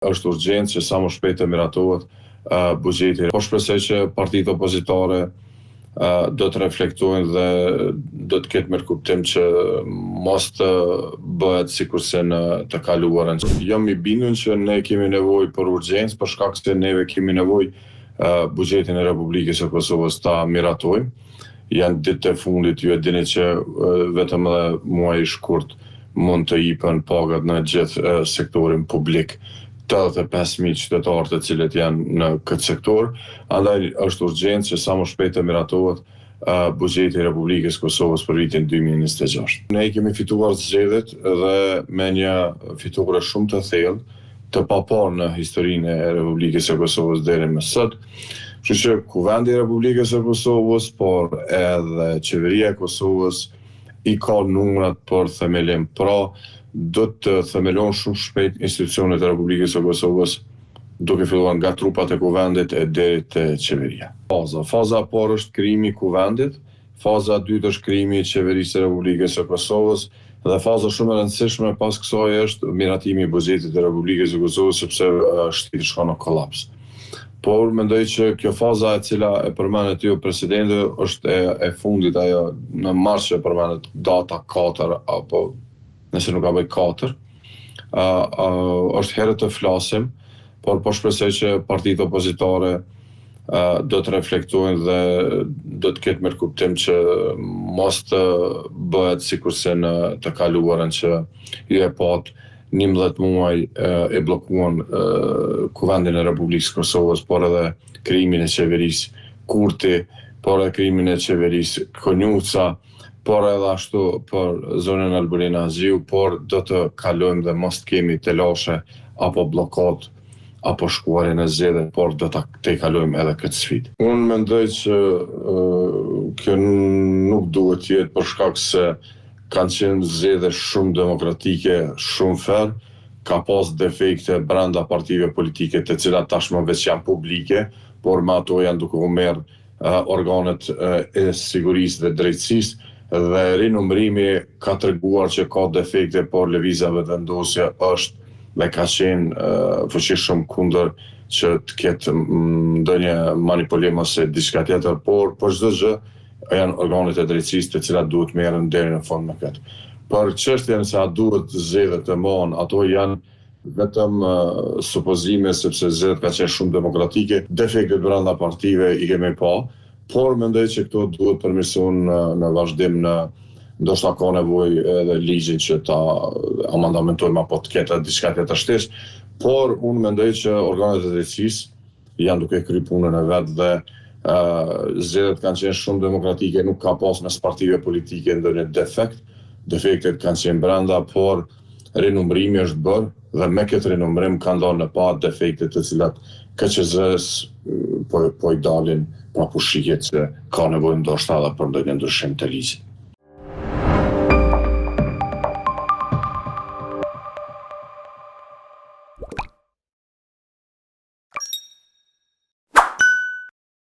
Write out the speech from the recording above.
Është urgjencë që sa më shpejt të miratohet buxheti. Po shpresoj që partitë opozitare do të reflektojnë dhe do të ketë mirë kuptim që mos të bëhet sikurse në të kaluarën. Jam i bindur që ne kemi nevojë për urgjencë, për shkak se neve kemi nevojë buxhetin e Republikës së Kosovës ta miratojmë. Janë ditët e fundit, ju e dini që vetëm edhe muaji i shkurt mund të jipen pagat në gjithë sektorin publik. 85.000 qytetarë të cilët janë në këtë sektor, andaj është urgjencë që sa më shpejt të miratohet buxheti i Republikës Kosovës për vitin 2026. Ne kemi fituar zgjedhjet dhe me një fitore shumë të thellë, të paparë në historinë e Republikës së Kosovës deri më sot. Kështu që Kuvendi i Republikës së Kosovës, por edhe Qeveria e Kosovës i ka numrat për themelim. Pra, do të themelon shumë shpejt institucionet e Republikës së Kosovës, duke filluar nga trupat e kuvendit e deri te qeveria. Faza e parë është krijimi i kuvendit, faza e dytë është krijimi i qeverisë së Republikës së Kosovës dhe faza shumë e rëndësishme pas kësaj është miratimi i buxhetit të Republikës së Kosovës sepse shteti shkon në kollaps. Por mendoj që kjo faza e cila e përmendet ju presidenti është e fundit, ajo në mars që përmendet data 4 apo nëse nuk ka bëj 4, është herë të flasim, por po shpresoj që partitë opozitare do të reflektojnë dhe do të ketë mirë kuptim që mos të bëhet sikurse në të kaluarën që ju e pat 11 muaj e bllokuan Kuvendin e Republikës së Kosovës, por edhe krijimin e qeverisë Kurti, por edhe krijimin e qeverisë Konjuca, por edhe ashtu për zonën Albulina Aziu, por do të kalojmë dhe mos të kemi telashe apo bllokat apo shkuarje në zgjedhje, por do të kalojmë edhe këtë sfidë. Unë mendoj që kjo nuk duhet të jetë për shkak se kanë qenë zgjedhje shumë demokratike, shumë fer, ka pas defekte brenda partive politike të cilat tashmë veç janë publike, por me ato janë duke u merr organet e sigurisë dhe drejtësisë, dhe rinumërimi ka treguar që ka defekte, por lëvizja vetëvendosje është dhe ka qenë fuqishëm kundër që të ketë ndonjë manipulim ose diçka tjetër, por çdo gjë janë organet e drejtësisë të cilat duhet merren deri në fund me këtë. Për çështjen se a duhet zgjedhjet të mohon, ato janë vetëm supozime sepse zgjedhjet kanë qenë shumë demokratike, defektet brenda partive i kemi pa, por mendoj që këto duhet përmirësohen në vazhdim, ndoshta ka nevojë edhe ligjin që ta amandamentojmë apo të ketë diçka tjetër shtesh, por unë mendoj që organet e drejtësisë janë duke kryer punën e vet dhe zgjedhjet kanë qenë shumë demokratike, nuk ka pas mes partive politike ndonjë defekt, defektet kanë qenë brenda, por rinumërimi është bërë dhe me këtë rinumërim kanë dalë në pa defektet të cilat KQZ-s po i dalin pa pushije që ka nevojë ndoshta edhe për ndonjë ndryshim të ligjit.